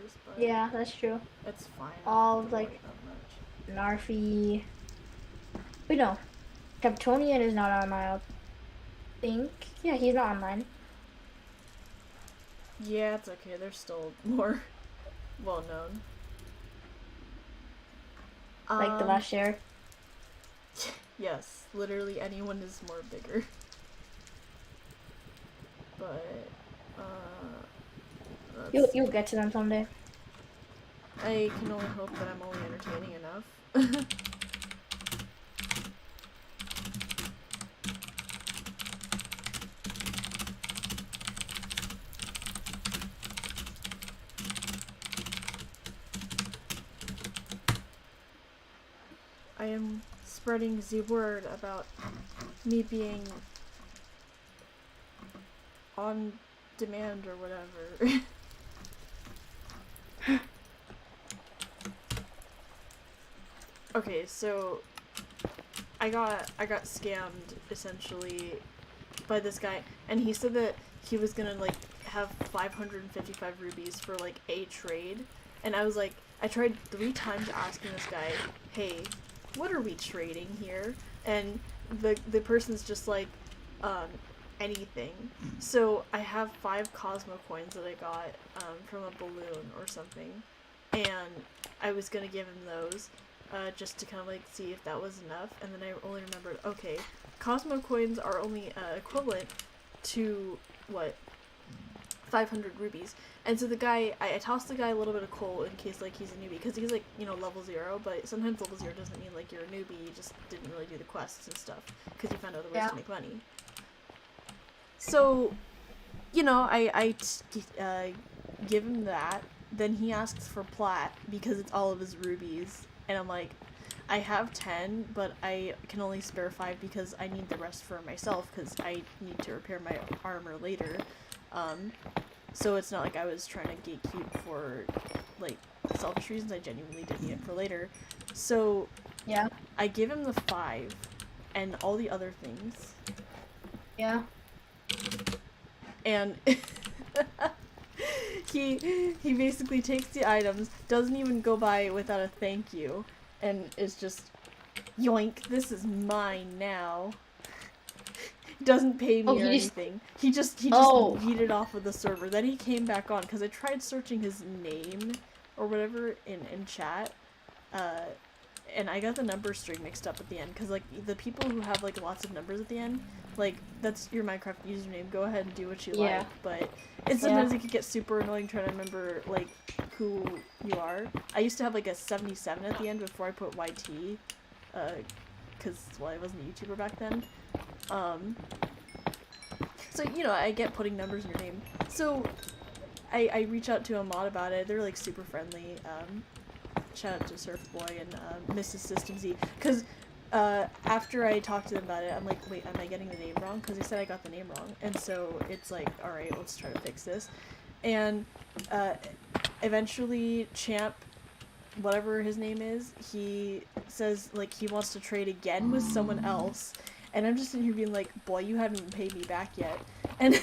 hours, but Yeah, that's true. it's fine. I don't All have of to worry like that much. Narfi. Wait, no. Captonian is not on my think. Yeah, he's not online. Yeah, it's okay. They're still more well known. Like the Um, last year. yes, literally anyone is more bigger. But You'll that's. you'll get to them someday. I can only hope that I'm only entertaining enough. I am spreading the word about me being on demand or whatever. Okay, so I got scammed essentially by this guy, and he said that he was gonna like have 555 rubies for like a trade, and I was like, I tried 3 times asking this guy, hey, what are we trading here? And the person's just like, um, anything. So I have 5 Cosmo coins that I got from a balloon or something, and I was gonna give him those. Just to kind of like see if that was enough, and then I only remembered, okay, Cosmo coins are only equivalent to what 500 rubies. And so the guy, I tossed the guy a little bit of coal in case like he's a newbie, because he's like, you know, level 0, but sometimes level 0 doesn't mean like you're a newbie, you just didn't really do the quests and stuff because you found other ways Yeah. to make money. So, you know, give him that. Then he asks for plat because it's all of his rubies, and I'm like, I have 10, but I can only spare 5 because I need the rest for myself because I need to repair my armor later. Um, so it's not like I was trying to gatekeep for like selfish reasons. I genuinely did need it for later. So Yeah. I give him the 5 and all the other things, Yeah. and he basically takes the items, doesn't even go by without a thank you, and is just yoink, this is mine now. Doesn't pay Oh, me or he just. anything. He just Oh. yeeted off of the server. Then he came back on because I tried searching his name or whatever in chat, uh, and I got the number string mixed up at the end because like the people who have like lots of numbers at the end, like that's your Minecraft username. Go ahead and do what you Yeah. like, but it's Yeah. sometimes it could get super annoying trying to remember like who you are. I used to have like a 77 at the end before I put YT, because well I wasn't a YouTuber back then. Um, so you know I get putting numbers in your name. So I reach out to a mod about it. They're like super friendly. Shout out to Surfboy and Mrs. System Z, because after I talked to them about it, I'm like, wait, am I getting the name wrong? Because they said I got the name wrong, and so it's like, all right, let's try to fix this. And eventually, Champ, whatever his name is, he says like he wants to trade again with someone else, and I'm just in here being like, boy, you haven't even paid me back yet, and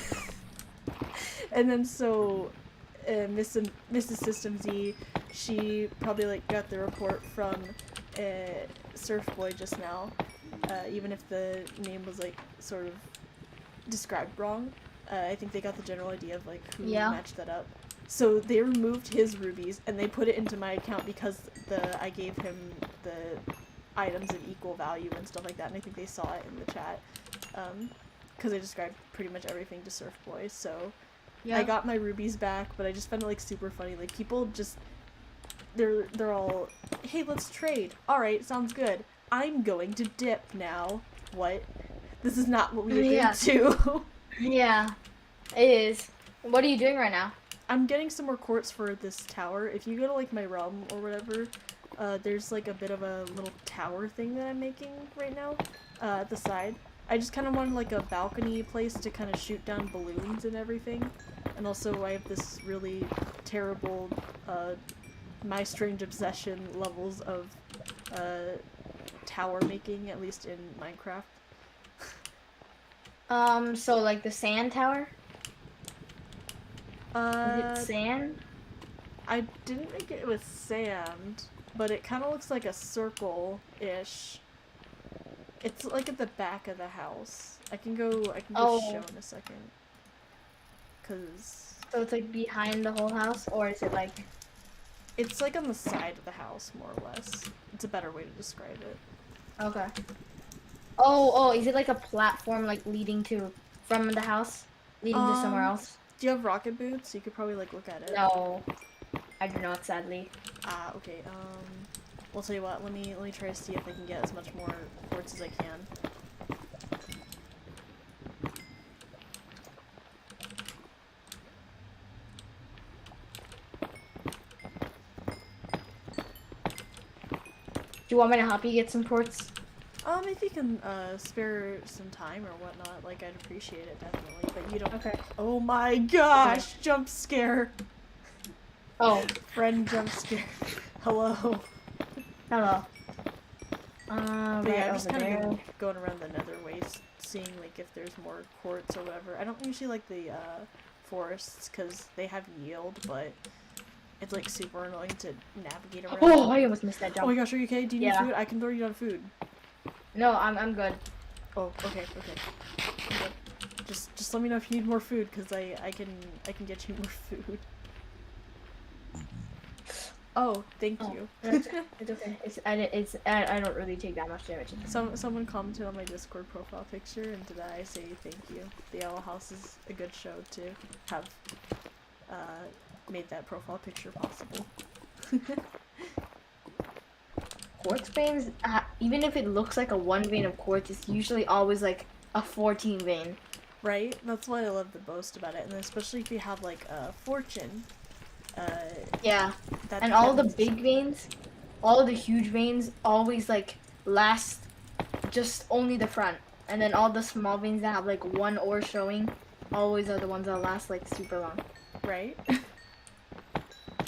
and then so Mrs. System Z, she probably like got the report from Surf Boy just now, even if the name was like sort of described wrong. I think they got the general idea of like who Yeah. matched that up. So they removed his rubies and they put it into my account because I gave him the items of equal value and stuff like that, and I think they saw it in the chat. Because I described pretty much everything to Surf Boy, so Yeah. I got my rubies back, but I just found it like super funny. Like people just they're all, hey, let's trade. All right, sounds good. I'm going to dip now. What? This is not what we agreed Yeah. to. Yeah. It is. What are you doing right now? I'm getting some more quartz for this tower. If you go to like my realm or whatever, there's like a bit of a little tower thing that I'm making right now at the side. I just kind of wanted like a balcony place to kind of shoot down balloons and everything. And also I have this really terrible My Strange Obsession levels of tower making, at least in Minecraft. So like the sand tower? Is it Uh, sand? I didn't make it with sand, but it kind of looks like a circle-ish. It's like at the back of the house. I can go show in a second. Cause So it's like behind the whole house, or is it like? it's like on the side of the house, more or less. It's a better way to describe it. Okay. Oh, is it like a platform like leading to from the house, leading to somewhere else? Do you have rocket boots? You could probably like look at it. No, I do not, sadly. Ah, okay. I'll tell you what. Let me try to see if I can get as much more quartz as I can. Do you want me to help you get some quartz? If you can spare some time or whatnot, like I'd appreciate it definitely. But you don't. Okay. Oh my gosh! Okay. Jump scare. Oh, Friend jump scare. Hello. hello. But Right yeah, I'm over just kind there. of going around the nether waste, seeing like if there's more quartz or whatever. I don't usually like the forests because they have yield, but it's like super annoying to navigate around. Oh, I almost missed that Oh my jump. gosh, are you okay? Do you need Yeah. food? I can throw you down food. No, I'm good. Oh, okay. Okay. Just let me know if you need more food, because I can get you more food. Oh, thank you. It's okay. I don't really take that much damage. Someone commented on my Discord profile picture, and to that I say thank you. The Owl House is a good show to have made that profile picture possible. Quartz veins, even if it looks like a 1 vein of quartz, it's usually always like a 14 vein. Right? That's what I love the most about it, and especially if you have like a fortune. Yeah. That, And all that the big veins, all the huge veins always like last just only the front. And then all the small veins that have like one ore showing always are the ones that last like super long. right?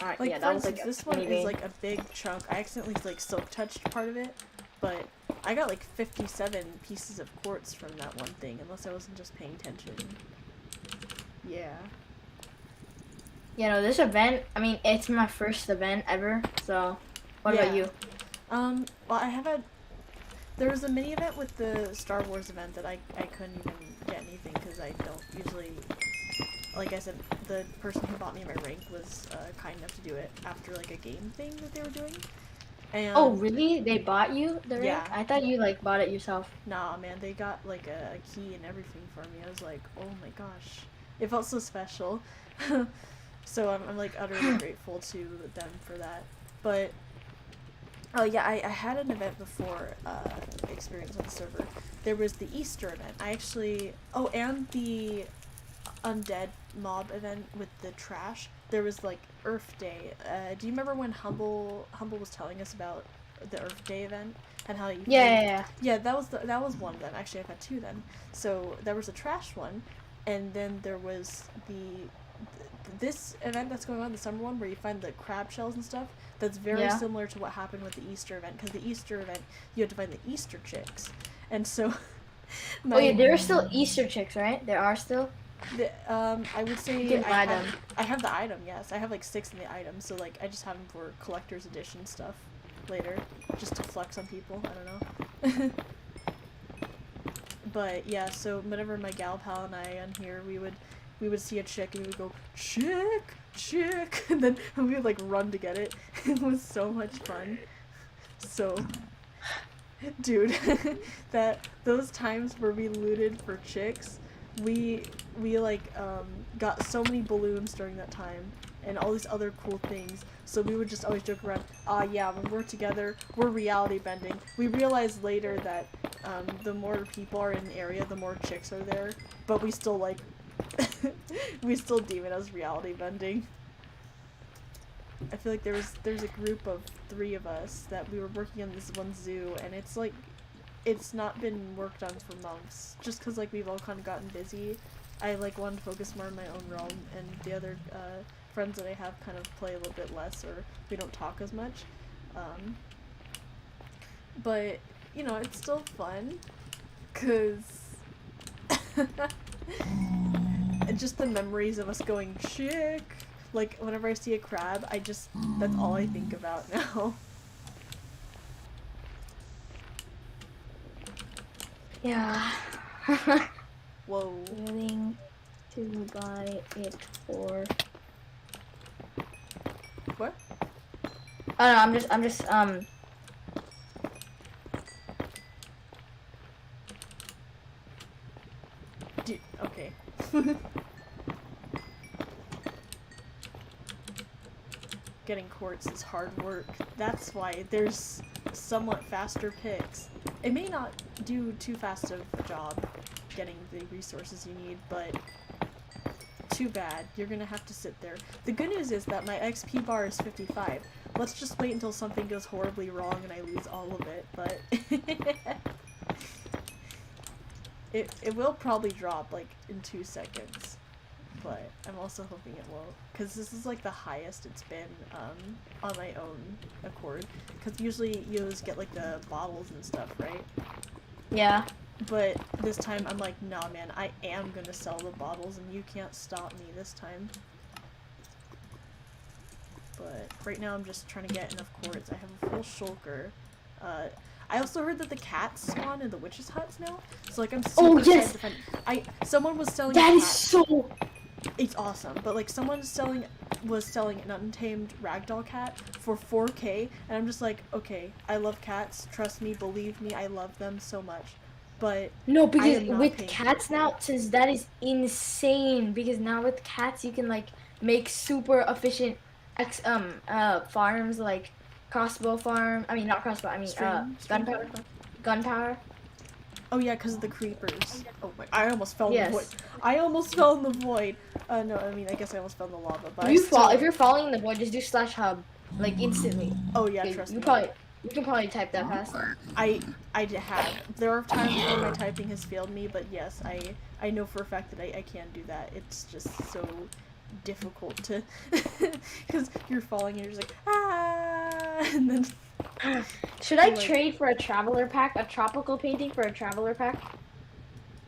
Alright, Like yeah, for that was instance, like this a one mini is vein. like a big chunk. I accidentally like silk touched part of it, but I got like 57 pieces of quartz from that one thing, unless I wasn't just paying attention. Yeah. You know, this event, I mean, it's my first event ever, so what about Yeah. you? Well, there was a mini event with the Star Wars event that I couldn't even get anything because I don't usually, like I said, the person who bought me my rank was kind enough to do it after like a game thing that they were doing. And Oh, really? They bought you the rank? Yeah. I thought you like bought it yourself. Nah, man, they got like a key and everything for me. I was like, oh my gosh, it felt so special. So I'm like utterly grateful to them for that. But oh yeah, I had an event before experience on the server. There was the Easter event. And the undead mob event with the trash. There was like Earth Day. Do you remember when Humble was telling us about the Earth Day event and how you Yeah. yeah, that was one of them. Actually, I've had two then. So there was a trash one, and then there was this event that's going on, the summer one, where you find the crab shells and stuff. That's very Yeah. similar to what happened with the Easter event, because the Easter event you had to find the Easter chicks, and so. Oh yeah, there are still Easter chicks, right? There are still. I would say You can buy them. I have the item. Yes, I have like 6 in the item. So like I just have them for collector's edition stuff later, just to flex on people. I don't know. But yeah, so whenever my gal pal and I on here, we would see a chick and we would go chick, and then we would like run to get it. It was so much fun. So. Dude, those times where we looted for chicks, we like got so many balloons during that time and all these other cool things. So we would just always joke around, yeah, when we're together, we're reality bending. We realized later that the more people are in the area, the more chicks are there, but we still like we still deem it as reality bending. I feel like there's a group of 3 of us that we were working on this one zoo, and it's like it's not been worked on for months just because like we've all kind of gotten busy. I like wanted to focus more on my own realm, and the other friends that I have kind of play a little bit less, or we don't talk as much. But you know, it's still fun because just the memories of us going chick Like, whenever I see a crab, that's all I think about now. Yeah. Whoa. Willing to buy it for. What? Oh no, I'm just Okay. Getting quartz is hard work. That's why there's somewhat faster picks. It may not do too fast of a job getting the resources you need, but too bad. You're gonna have to sit there. The good news is that my XP bar is 55. Let's just wait until something goes horribly wrong and I lose all of it, but it will probably drop like in 2 seconds. But I'm also hoping it won't, because this is like the highest it's been on my own accord. Because usually you always get like the bottles and stuff, right? yeah. But this time I'm like, nah man, I am gonna sell the bottles and you can't stop me this time. But right now I'm just trying to get enough quartz. I have a full shulker. I also heard that the cats spawn in the witches' huts now. So like I'm super excited to find. Someone was selling. That a is cat. so. It's awesome, but like someone was selling an untamed ragdoll cat for 4K, and I'm just like, okay, I love cats. Trust me, believe me, I love them so much. But No, because not with paying cats for now, since that is insane. Because now with cats, you can like make super efficient farms, like crossbow farm. I mean, not crossbow. I mean, gunpowder. Gunpowder. Oh yeah, because of the creepers. Oh my! I almost fell in the void. Yes. I almost fell in the void. No, I mean I guess I almost fell in the lava. But If you're falling in the void, just do /hub, like instantly. Oh yeah, Okay, trust you me. can probably type that fast. I have. There are times where my typing has failed me, but yes, I know for a fact that I can do that. It's just so difficult to, because you're falling and you're just like and then. Should I trade for a traveler pack, a tropical painting for a traveler pack?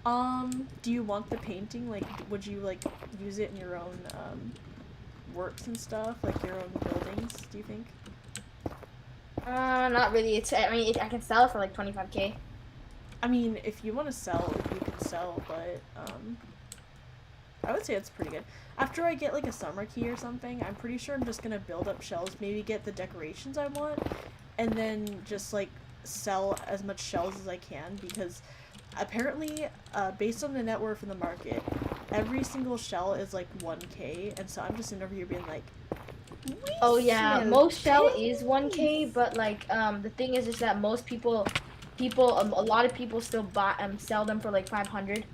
Do you want the painting? Like, would you like use it in your own works and stuff, like your own buildings? Do you think? Not really. I can sell it for like 25K. I mean, if you want to sell, you can sell, but I would say it's pretty good. After I get like a summer key or something, I'm pretty sure I'm just gonna build up shells, maybe get the decorations I want, and then just like sell as much shells as I can, because apparently, based on the net worth in the market, every single shell is like 1K, and so I'm just in over here being like, oh yeah, most shell is 1K, but like the thing is that most people a lot of people still buy sell them for like 500.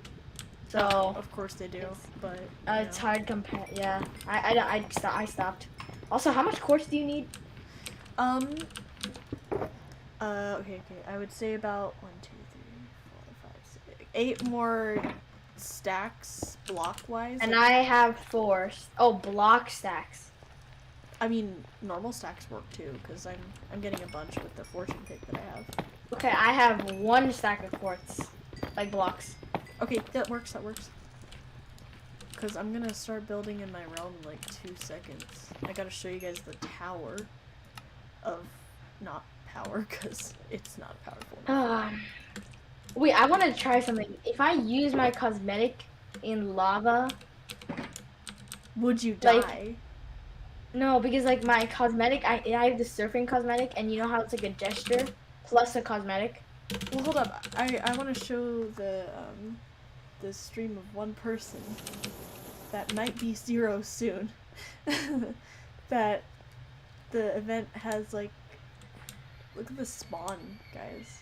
So of course they do, but it's hard compare. Yeah, I stopped. Also, how much quartz do you need? Okay, I would say about 1, 2, 3, 4, 5, 6, 8 more stacks block-wise. And I have 4. Oh, block stacks. I mean, normal stacks work too, because I'm getting a bunch with the fortune pick that I have. Okay, I have 1 stack of quartz, like blocks. Okay, that works. Because I'm gonna start building in my realm in like 2 seconds. I gotta show you guys the tower of not power, because it's not powerful. Wait, I want to try something. If I use my cosmetic in lava, would you die? Like, no, because like my cosmetic, I have the surfing cosmetic, and you know how it's like a gesture plus a cosmetic. Well, hold up. I want to show the stream of one person that might be 0 soon. That the event has like, look at the spawn, guys.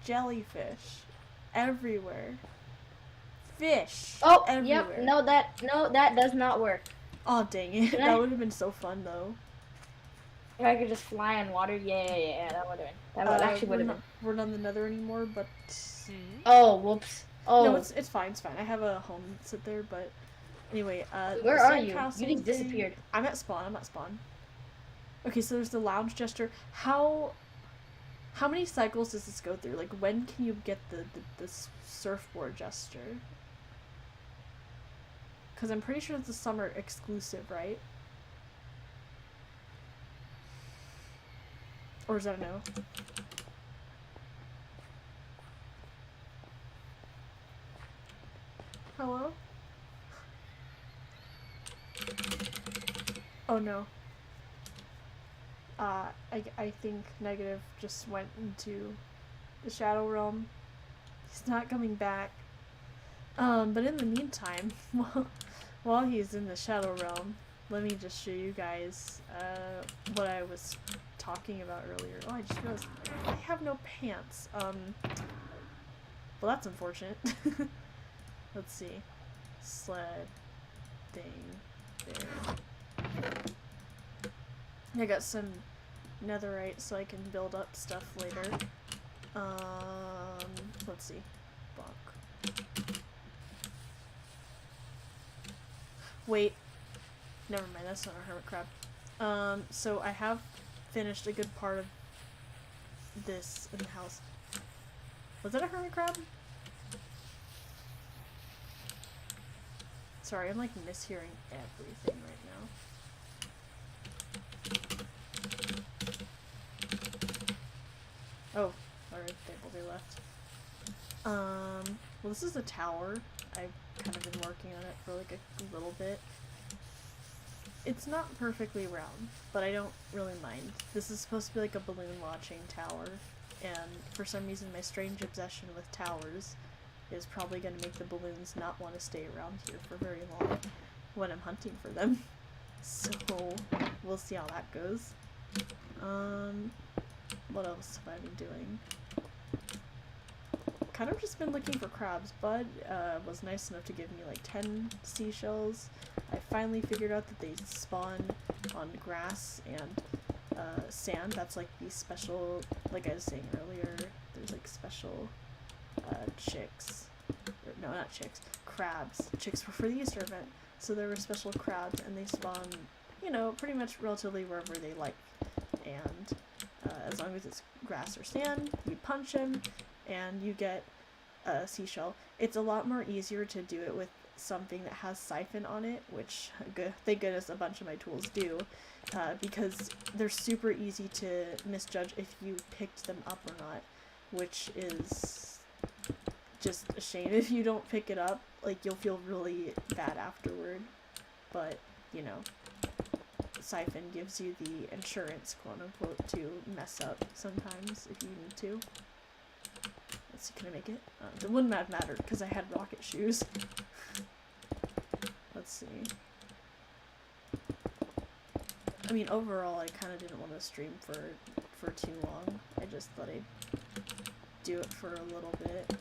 Jellyfish everywhere. Fish. Oh, everywhere. Yep. No, that does not work. Oh dang it! That would have been so fun though. If I could just fly on water, yeah, that would have been. That would actually would have been. We're not in the Nether anymore, but. Oh, whoops. Oh. No, it's fine. It's fine. I have a home sit there, but anyway. Where are you? You just disappeared. I'm at spawn. Okay, so there's the lounge gesture. How many cycles does this go through? Like, when can you get the surfboard gesture? Because I'm pretty sure it's a summer exclusive, right? Or is that a no? Hello? Oh no. I think Negative just went into the Shadow Realm. He's not coming back. But in the meantime, while he's in the Shadow Realm, let me just show you guys, what I was talking about earlier. Oh, I just realized I have no pants. Well, that's unfortunate. Let's see. Sled thing there. I got some netherite so I can build up stuff later. Let's see. Bonk. Wait. Never mind, that's not a hermit crab. So I have finished a good part of this in the house. Was that a hermit crab? Sorry, I'm like mishearing everything right now. Oh, alright, they left. Well, this is a tower. I've kind of been working on it for like a little bit. It's not perfectly round, but I don't really mind. This is supposed to be like a balloon launching tower, and for some reason my strange obsession with towers is probably going to make the balloons not want to stay around here for very long when I'm hunting for them. So, we'll see how that goes. What else have I been doing? Kind of just been looking for crabs. Bud was nice enough to give me like 10 seashells. I finally figured out that they spawn on grass and sand. That's like the special, like I was saying earlier, there's like special chicks. Or, no, not chicks. Crabs. Chicks were for the Easter event. So there were special crabs and they spawn, you know, pretty much relatively wherever they like. And as long as it's grass or sand, you punch them and you get a seashell. It's a lot more easier to do it with something that has siphon on it, which thank goodness a bunch of my tools do, because they're super easy to misjudge if you picked them up or not, which is just a shame. If you don't pick it up, like, you'll feel really bad afterward, but, you know, siphon gives you the insurance, quote-unquote, to mess up sometimes if you need to. Let's see, can I make it? It wouldn't have mattered because I had rocket shoes. Let's see. I mean, overall, I kind of didn't want to stream for too long. I just thought I'd do it for a little bit.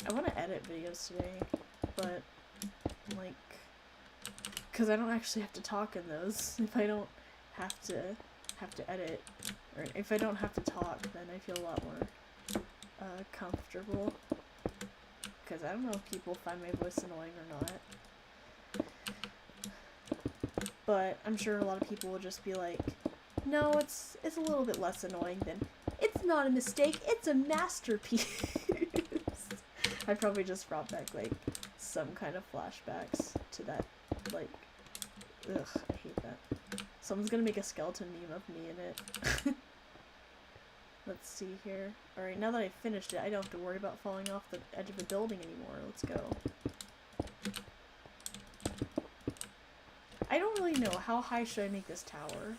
I want to edit videos today, but, like, because I don't actually have to talk in those. If I don't have to edit, or if I don't have to talk, then I feel a lot more comfortable. Because I don't know if people find my voice annoying or not. But I'm sure a lot of people will just be like, no, it's a little bit less annoying than, it's not a mistake, it's a masterpiece. I probably just brought back, like, some kind of flashbacks to that, like, ugh, I hate that. Someone's gonna make a skeleton meme of me in it. Let's see here. Alright, now that I've finished it, I don't have to worry about falling off the edge of the building anymore. Let's go. I don't really know. How high should I make this tower?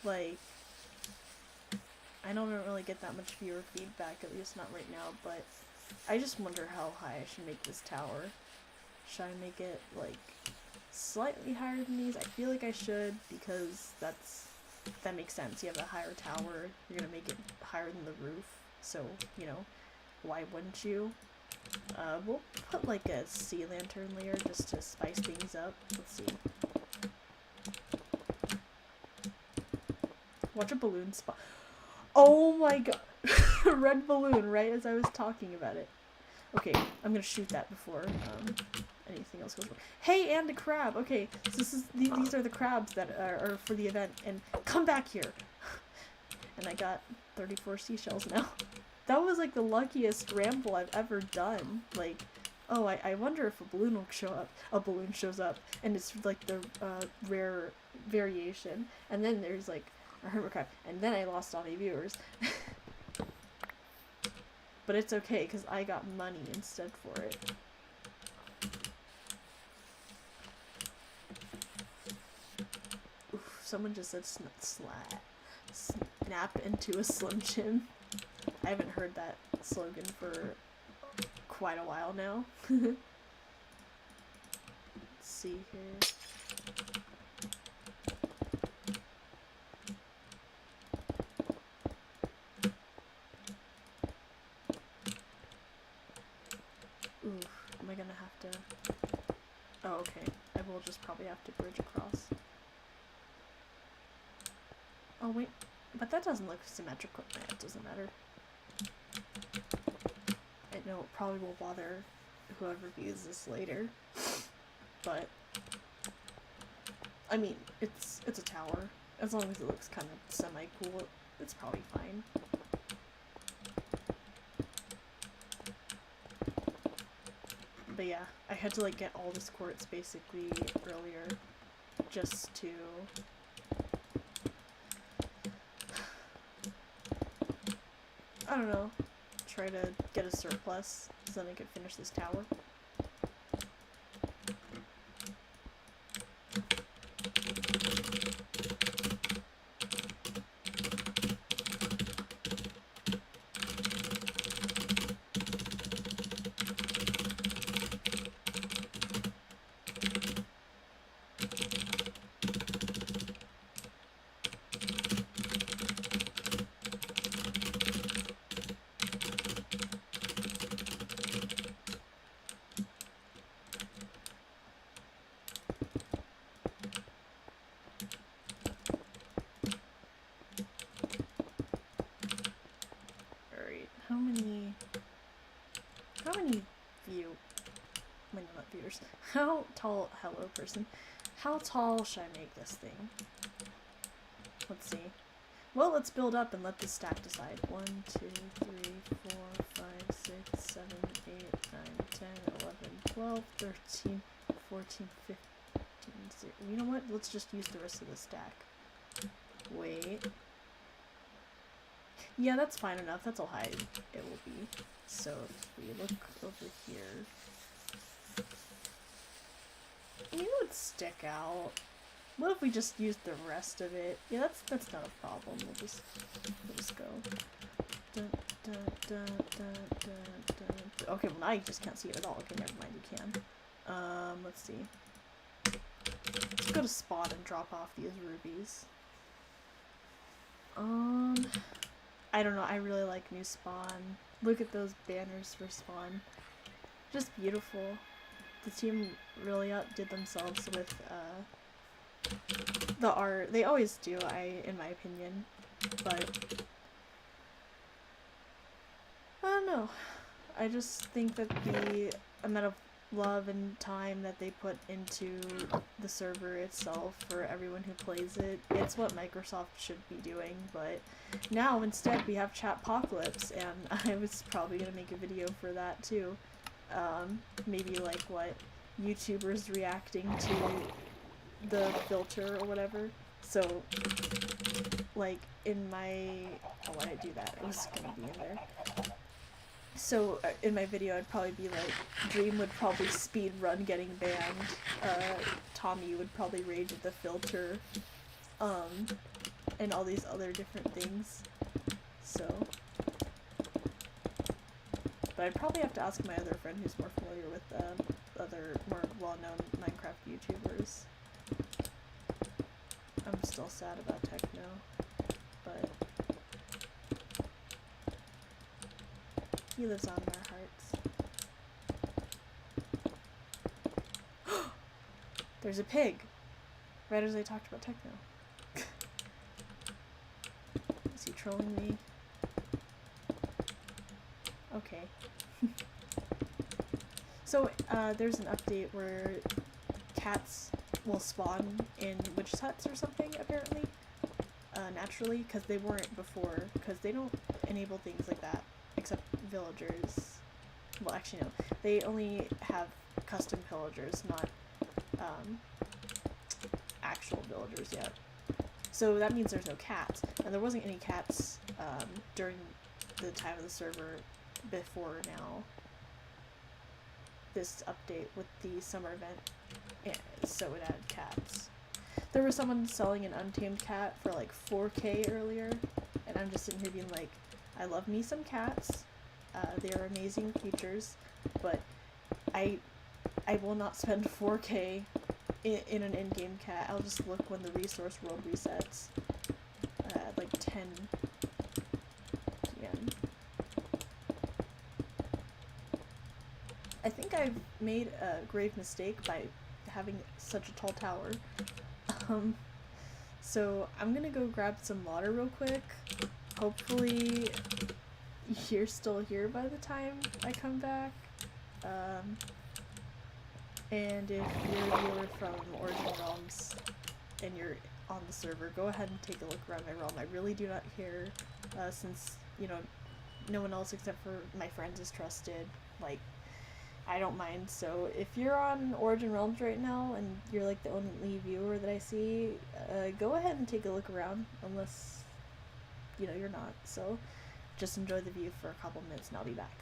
Like, I don't really get that much viewer feedback, at least not right now, but I just wonder how high I should make this tower. Should I make it, like, slightly higher than these? I feel like I should, because that makes sense. You have a higher tower, you're gonna make it higher than the roof, so, you know, why wouldn't you? We'll put, like, a sea lantern layer just to spice things up. Let's see. Watch a balloon spot. Oh my god! A red balloon, right as I was talking about it. Okay, I'm gonna shoot that before anything else goes wrong. Hey, and a crab! Okay, so these are the crabs that are for the event, and come back here! And I got 34 seashells now. That was like the luckiest ramble I've ever done. Like, oh, I wonder if a balloon will show up. A balloon shows up, and it's like the rare variation. And then there's like a hermit crab, and then I lost all my viewers. But it's okay, because I got money instead for it. Oof, someone just said snap into a Slim Jim. I haven't heard that slogan for quite a while now. Let's see here. Ooh, am I gonna have to... Oh, okay. I will just probably have to bridge across. Oh, wait. But that doesn't look symmetrical. Nah, it doesn't matter. I know it probably will bother whoever views this later. But... I mean, it's a tower. As long as it looks kind of semi-cool, it's probably fine. But yeah, I had to like get all this quartz basically earlier just to I don't know, try to get a surplus so then I could finish this tower. How tall, hello person, how tall should I make this thing? Let's see. Well, let's build up and let this stack decide. 1, 2, 3, 4, 5, 6, 7, 8, 9, 10, 11, 12, 13, 14, 15, 0. You know what? Let's just use the rest of the stack. Wait. Yeah, that's fine enough. That's how high it will be. So if we look over here, you would stick out. What if we just used the rest of it? Yeah, that's not a problem. We'll just go. Dun, dun, dun, dun, dun, dun. Okay, well now you just can't see it at all. Okay, never mind, you can. Let's see. Let's go to spawn and drop off these rubies. I don't know, I really like new spawn. Look at those banners for spawn. Just beautiful. The team really outdid themselves with the art. They always do, in my opinion. But I don't know. I just think that the amount of love and time that they put into the server itself for everyone who plays it, it's what Microsoft should be doing. But now instead we have Chatpocalypse, and I was probably gonna make a video for that too. Maybe like what YouTubers reacting to the filter or whatever. So like in my, oh, why did I do that? It was gonna be in there. So in my video I'd probably be like, Dream would probably speed run getting banned, Tommy would probably rage at the filter, and all these other different things. So, but I'd probably have to ask my other friend who's more familiar with other more well-known Minecraft YouTubers. I'm still sad about Techno, but he lives on in our hearts. There's a pig! Right as I talked about Techno. Is he trolling me? Okay. So, there's an update where cats will spawn in witch huts or something, apparently. Naturally, because they weren't before, because they don't enable things like that, except villagers. well, actually, no. They only have custom pillagers, not um, actual villagers yet. So that means there's no cats. And there wasn't any cats during the time of the server before now. This update with the summer event, so it added cats. There was someone selling an untamed cat for like 4K earlier, and I'm just sitting here being like, I love me some cats. They are amazing creatures, but I will not spend 4K in an in-game cat. I'll just look when the resource world resets at like 10 p.m. I think I've made a grave mistake by having such a tall tower. So I'm gonna go grab some water real quick. Hopefully you're still here by the time I come back. And if you're a viewer from Origin Realms and you're on the server, go ahead and take a look around my realm. I really do not care, since, you know, no one else except for my friends is trusted. Like, I don't mind. So if you're on Origin Realms right now and you're like the only viewer that I see, go ahead and take a look around, unless, you know, you're not. So just enjoy the view for a couple minutes and I'll be back.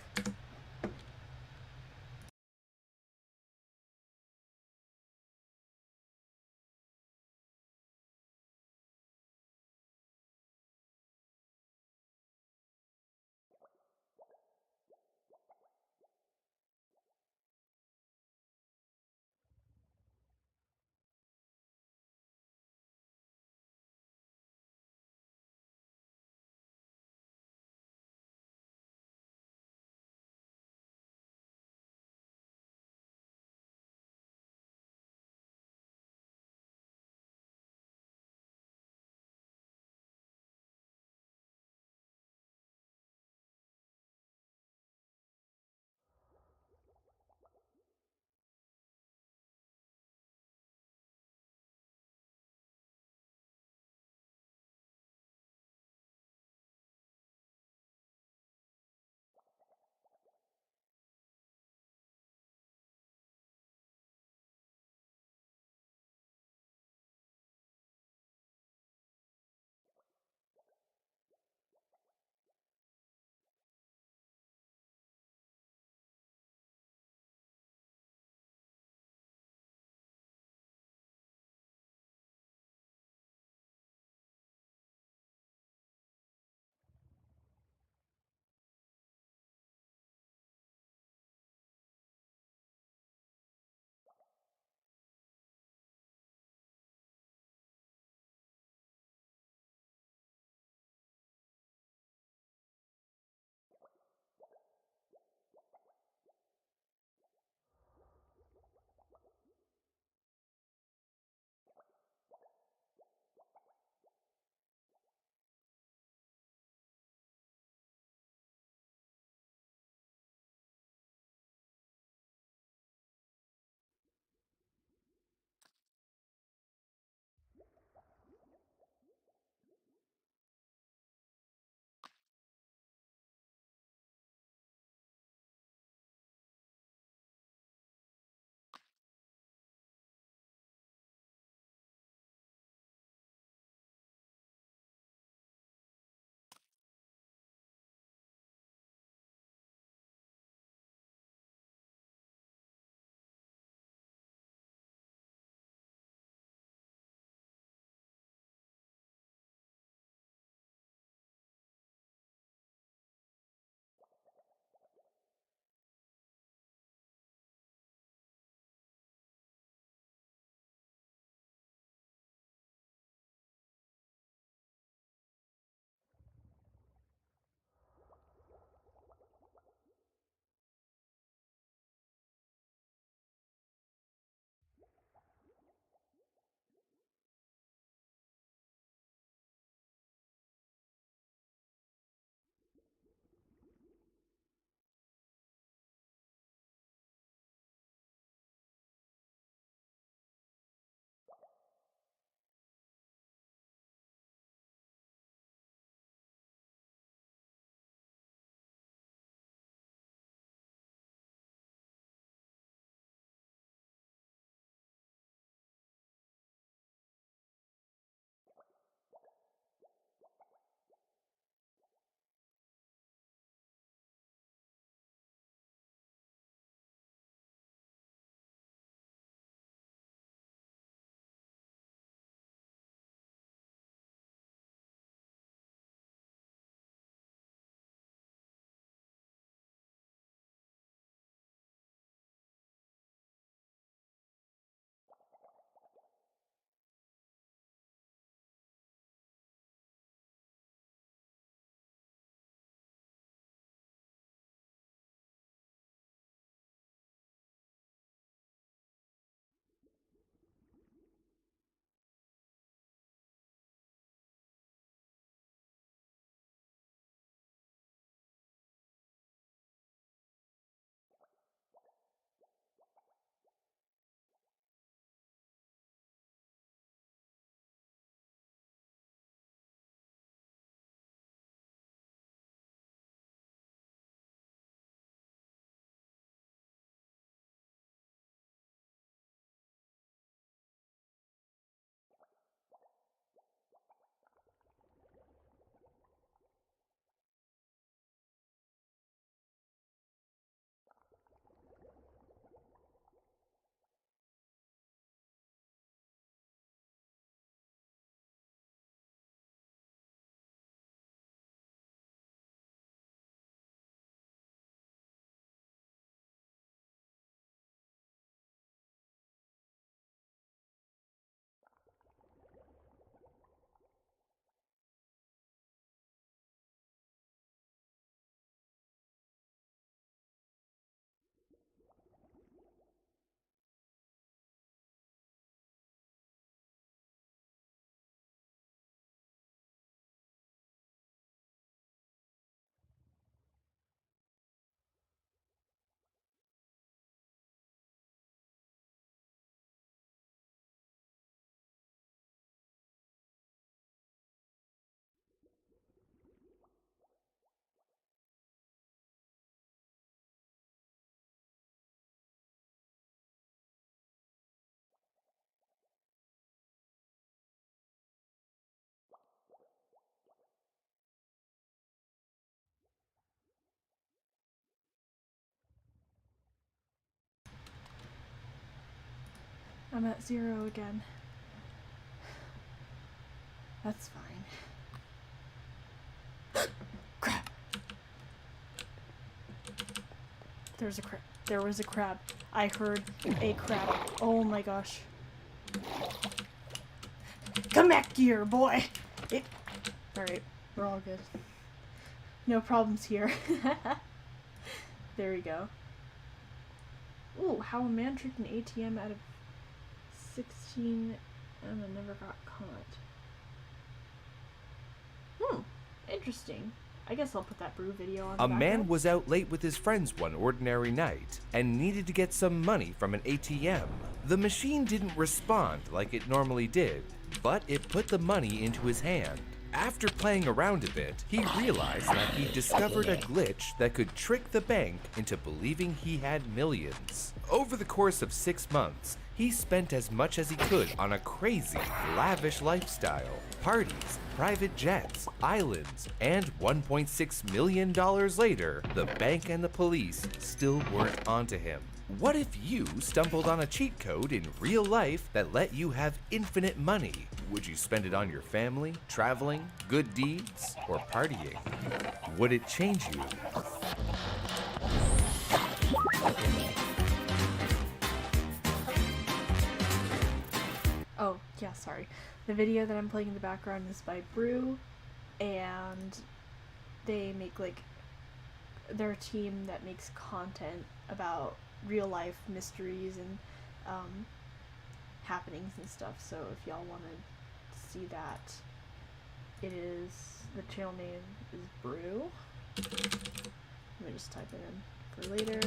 I'm at 0 again. That's fine. Crap! There was a crab. I heard a crab. Oh my gosh. Come back here, boy! Alright, we're all good. No problems here. There we go. Ooh, how a man tricked an ATM out of 16 and never got caught. Interesting. I guess I'll put that brew video on. A man was out late with his friends one ordinary night and needed to get some money from an ATM. The machine didn't respond like it normally did, but it put the money into his hand. After playing around a bit, he realized that he discovered a glitch that could trick the bank into believing he had millions. Over the course of 6 months, he spent as much as he could on a crazy, lavish lifestyle. Parties, private jets, islands, and $1.6 million later, the bank and the police still weren't onto him. What if you stumbled on a cheat code in real life that let you have infinite money? Would you spend it on your family, traveling, good deeds, or partying? Would it change you? Oh, yeah, sorry. The video that I'm playing in the background is by Brew, and they make, like, they're a team that makes content about real life mysteries and happenings and stuff. So if y'all want to see that, the channel name is Brew. Let me just type it in for later.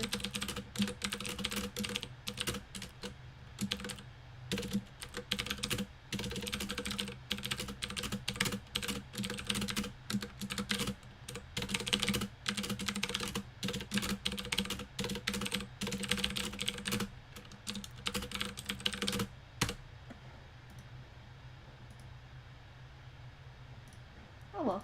Oh well.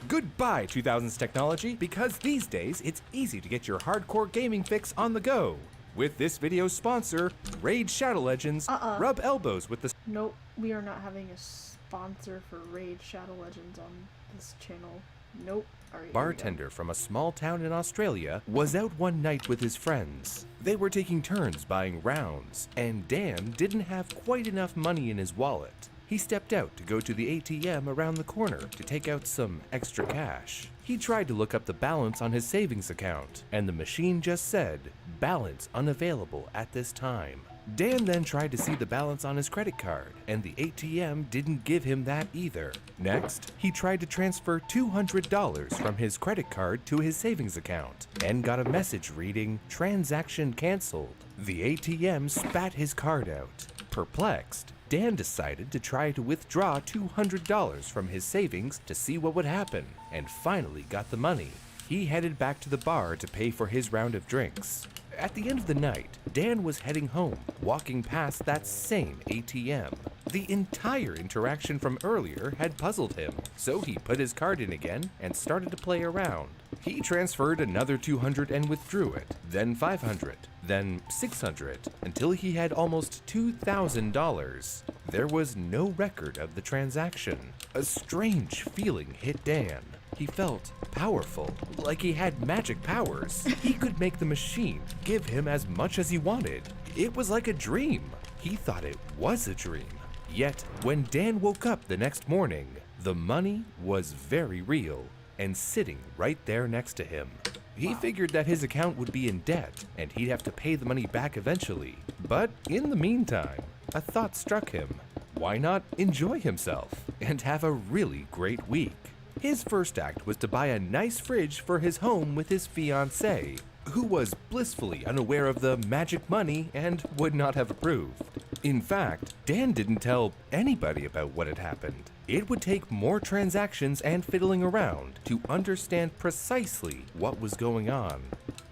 Goodbye 2000s technology, because these days it's easy to get your hardcore gaming fix on the go. With this video's sponsor, Raid Shadow Legends, rub elbows with the... Nope, we are not having a sponsor for Raid Shadow Legends on this channel. Nope. Alright, bartender from a small town in Australia was out one night with his friends. They were taking turns buying rounds, and Dan didn't have quite enough money in his wallet. He stepped out to go to the ATM around the corner to take out some extra cash. He tried to look up the balance on his savings account, and the machine just said, "Balance unavailable at this time." Dan then tried to see the balance on his credit card, and the ATM didn't give him that either. Next, he tried to transfer $200 from his credit card to his savings account, and got a message reading, "Transaction canceled." The ATM spat his card out. Perplexed, Dan decided to try to withdraw $200 from his savings to see what would happen, and finally got the money. He headed back to the bar to pay for his round of drinks. At the end of the night, Dan was heading home, walking past that same ATM. The entire interaction from earlier had puzzled him, so he put his card in again and started to play around. He transferred another $200 and withdrew it, then $500, then $600, until he had almost $2,000. There was no record of the transaction. A strange feeling hit Dan. He felt powerful, like he had magic powers. He could make the machine give him as much as he wanted. It was like a dream. He thought it was a dream. Yet, when Dan woke up the next morning, the money was very real and sitting right there next to him. He figured that his account would be in debt and he'd have to pay the money back eventually. But in the meantime, a thought struck him. Why not enjoy himself and have a really great week? His first act was to buy a nice fridge for his home with his fiancée, who was blissfully unaware of the magic money and would not have approved. In fact, Dan didn't tell anybody about what had happened. It would take more transactions and fiddling around to understand precisely what was going on.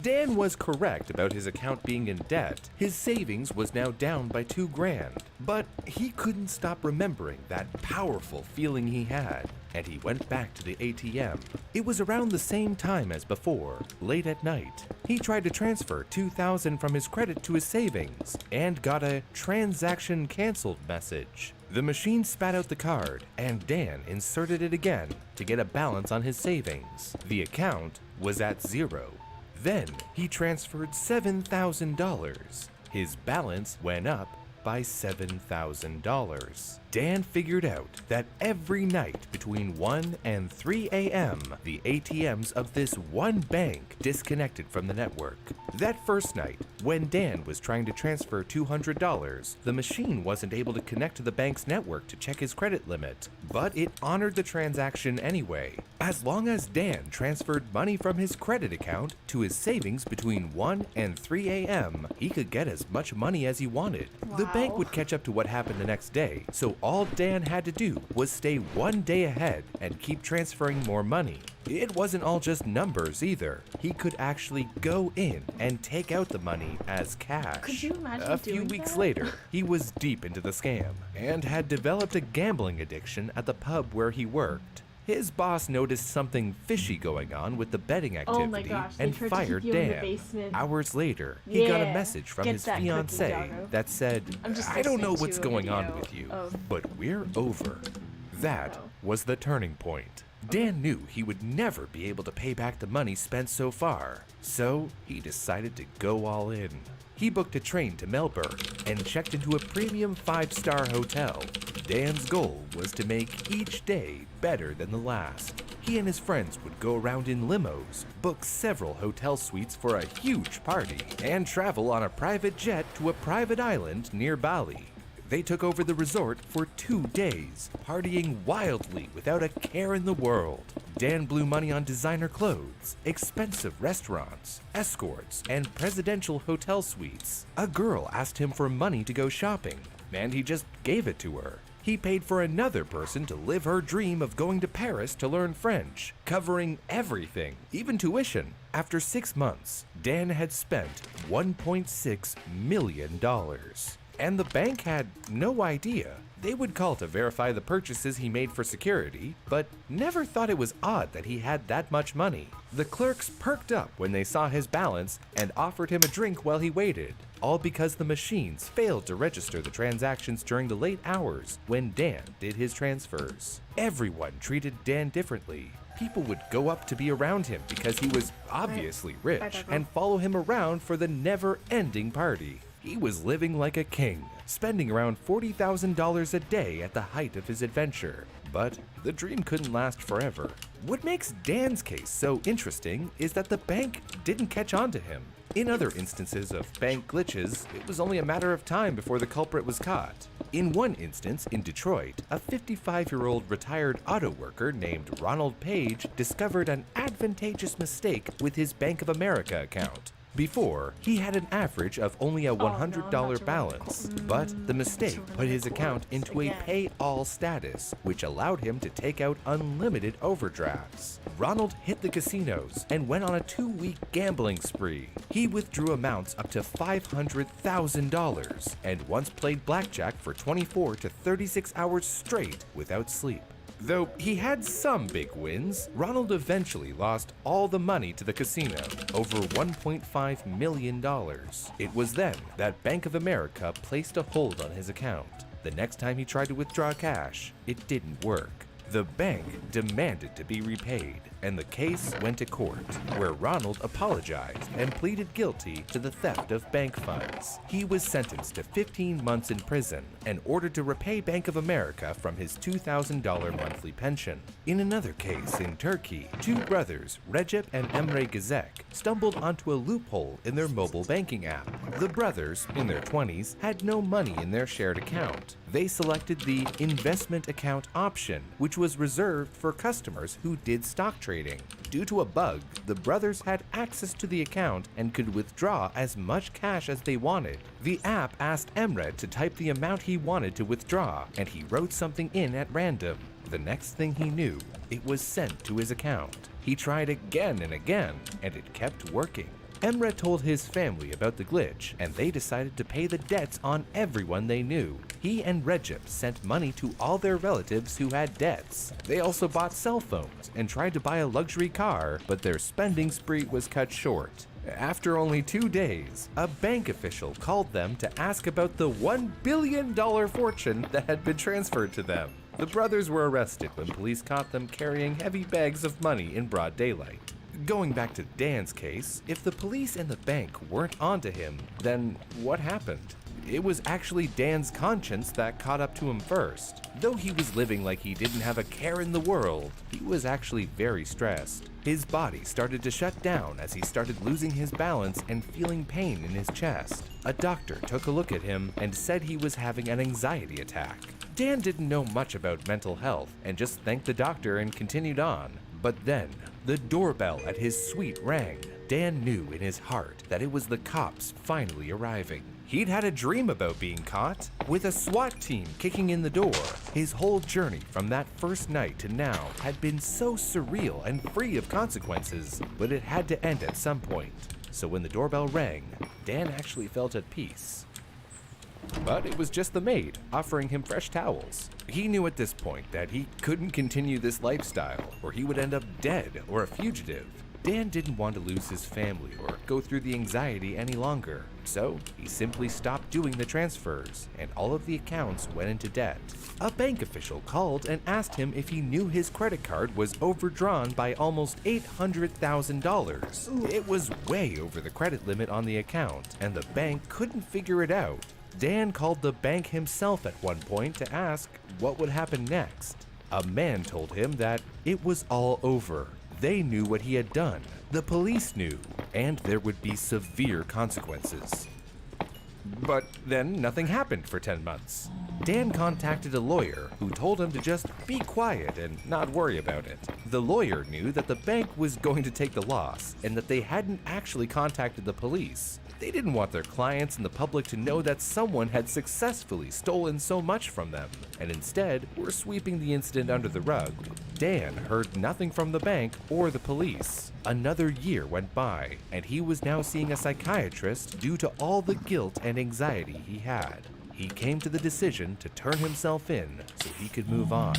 Dan was correct about his account being in debt. His savings was now down by $2,000, but he couldn't stop remembering that powerful feeling he had. and he went back to the ATM. It was around the same time as before, late at night. He tried to transfer $2,000 from his credit to his savings and got a transaction canceled message. The machine spat out the card, and Dan inserted it again to get a balance on his savings. The account was at zero. Then he transferred $7,000. His balance went up by $7,000. Dan figured out that every night between 1 and 3 a.m., the ATMs of this one bank disconnected from the network. That first night, when Dan was trying to transfer $200, the machine wasn't able to connect to the bank's network to check his credit limit, but it honored the transaction anyway. As long as Dan transferred money from his credit account to his savings between 1 and 3 a.m., he could get as much money as he wanted. The bank Wow. would catch up to what happened the next day, so all Dan had to do was stay one day ahead and keep transferring more money. It wasn't all just numbers either. He could actually go in and take out the money as cash. Could you imagine A few doing weeks that? later, he was deep into the scam and had developed a gambling addiction at the pub where he worked. His boss noticed something fishy going on with the betting activity Oh my gosh, they and tried to fired keep you in the Dan. basement. Hours later, he got a Yeah, message from get his that cookie, fiancée Doggo. that said, I'm just "I don't know listening what's to a going on video with you, of- but we're over." That Oh. was the turning point. Dan knew he would never be able to pay back the money spent so far, so he decided to go all in. He booked a train to Melbourne and checked into a premium 5-star hotel. Dan's goal was to make each day better than the last. He and his friends would go around in limos, book several hotel suites for a huge party, and travel on a private jet to a private island near Bali. They took over the resort for 2 days, partying wildly without a care in the world. Dan blew money on designer clothes, expensive restaurants, escorts, and presidential hotel suites. A girl asked him for money to go shopping, and he just gave it to her. He paid for another person to live her dream of going to Paris to learn French, covering everything, even tuition. After 6 months, Dan had spent $1.6 million. And the bank had no idea. They would call to verify the purchases he made for security, but never thought it was odd that he had that much money. The clerks perked up when they saw his balance and offered him a drink while he waited, all because the machines failed to register the transactions during the late hours when Dan did his transfers. Everyone treated Dan differently. People would go up to be around him because he was obviously rich and follow him around for the never-ending party. He was living like a king, spending around $40,000 a day at the height of his adventure. But the dream couldn't last forever. What makes Dan's case so interesting is that the bank didn't catch on to him. In other instances of bank glitches, it was only a matter of time before the culprit was caught. In one instance, in Detroit, a 55-year-old retired auto worker named Ronald Page discovered an advantageous mistake with his Bank of America account. Before, he had an average of only a $100 balance, but the mistake put his account into a pay-all status, which allowed him to take out unlimited overdrafts. Ronald hit the casinos and went on a 2-week gambling spree. He withdrew amounts up to $500,000 and once played blackjack for 24 to 36 hours straight without sleep. Though he had some big wins, Ronald eventually lost all the money to the casino, over $1.5 million. It was then that Bank of America placed a hold on his account. The next time he tried to withdraw cash, it didn't work. The bank demanded to be repaid, and the case went to court, where Ronald apologized and pleaded guilty to the theft of bank funds. He was sentenced to 15 months in prison and ordered to repay Bank of America from his $2,000 monthly pension. In another case in Turkey, 2 brothers, Recep and Emre Gizek, stumbled onto a loophole in their mobile banking app. The brothers, in their 20s, had no money in their shared account. They selected the investment account option, which was reserved for customers who did stock trading. Due to a bug, the brothers had access to the account and could withdraw as much cash as they wanted. The app asked Emre to type the amount he wanted to withdraw, and he wrote something in at random. The next thing he knew, it was sent to his account. He tried again and again, and it kept working. Emre told his family about the glitch, and they decided to pay the debts on everyone they knew. He and Recep sent money to all their relatives who had debts. They also bought cell phones and tried to buy a luxury car, but their spending spree was cut short. After only 2 days, a bank official called them to ask about the $1 billion fortune that had been transferred to them. The brothers were arrested when police caught them carrying heavy bags of money in broad daylight. Going back to Dan's case, if the police and the bank weren't onto him, then what happened? It was actually Dan's conscience that caught up to him first. Though he was living like he didn't have a care in the world, he was actually very stressed. His body started to shut down as he started losing his balance and feeling pain in his chest. A doctor took a look at him and said he was having an anxiety attack. Dan didn't know much about mental health and just thanked the doctor and continued on. But then, the doorbell at his suite rang. Dan knew in his heart that it was the cops finally arriving. He'd had a dream about being caught, with a SWAT team kicking in the door. His whole journey from that first night to now had been so surreal and free of consequences, but it had to end at some point. So when the doorbell rang, Dan actually felt at peace. But it was just the maid, offering him fresh towels. He knew at this point that he couldn't continue this lifestyle, or he would end up dead or a fugitive. Dan didn't want to lose his family or go through the anxiety any longer, so he simply stopped doing the transfers, and all of the accounts went into debt. A bank official called and asked him if he knew his credit card was overdrawn by almost $800,000. It was way over the credit limit on the account, and the bank couldn't figure it out. Dan called the bank himself at one point to ask what would happen next. A man told him that it was all over. They knew what he had done, the police knew, and there would be severe consequences. But then nothing happened for 10 months. Dan contacted a lawyer who told him to just be quiet and not worry about it. The lawyer knew that the bank was going to take the loss and that they hadn't actually contacted the police. They didn't want their clients and the public to know that someone had successfully stolen so much from them, and instead were sweeping the incident under the rug. Dan heard nothing from the bank or the police. Another year went by, and he was now seeing a psychiatrist due to all the guilt and anxiety he had. He came to the decision to turn himself in so he could move on.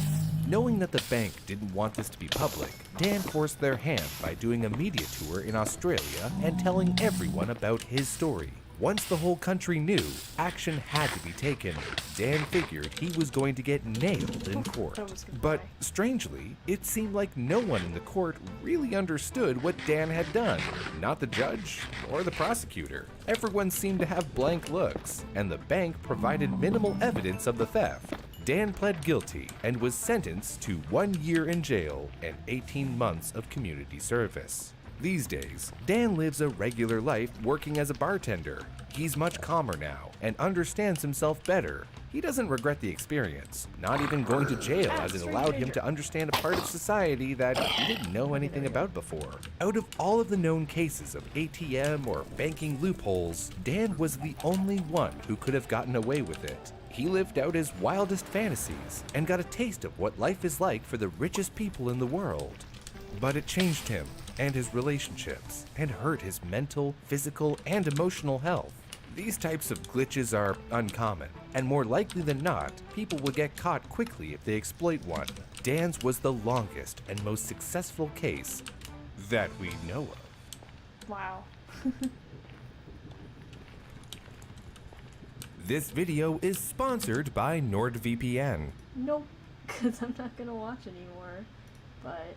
Knowing that the bank didn't want this to be public, Dan forced their hand by doing a media tour in Australia and telling everyone about his story. Once the whole country knew, action had to be taken. Dan figured he was going to get nailed in court. But strangely, it seemed like no one in the court really understood what Dan had done. Not the judge or the prosecutor. Everyone seemed to have blank looks, and the bank provided minimal evidence of the theft. Dan pled guilty and was sentenced to 1 year in jail and 18 months of community service. These days, Dan lives a regular life working as a bartender. He's much calmer now and understands himself better. He doesn't regret the experience, not even going to jail as it allowed him to understand a part of society that he didn't know anything about before. Out of all of the known cases of ATM or banking loopholes, Dan was the only one who could have gotten away with it. He lived out his wildest fantasies and got a taste of what life is like for the richest people in the world. But it changed him and his relationships and hurt his mental, physical, and emotional health. These types of glitches are uncommon, and more likely than not, people will get caught quickly if they exploit one. Dan's was the longest and most successful case that we know of. Wow. This video is sponsored by NordVPN. Nope, because I'm not gonna watch anymore. But,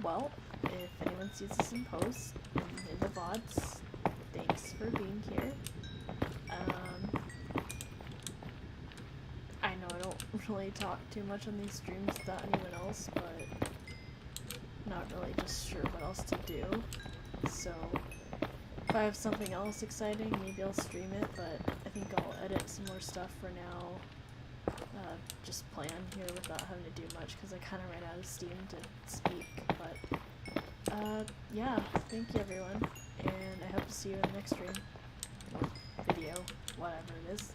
well, if anyone sees this in post, in the VODs, thanks for being here. I know I don't really talk too much on these streams without anyone else, but not really just sure what else to do. So, if I have something else exciting, maybe I'll stream it, but I think I'll edit some more stuff for now. Just play on here without having to do much because I kind of ran out of steam to speak, but yeah, thank you everyone, and I hope to see you in the next stream, video, whatever it is.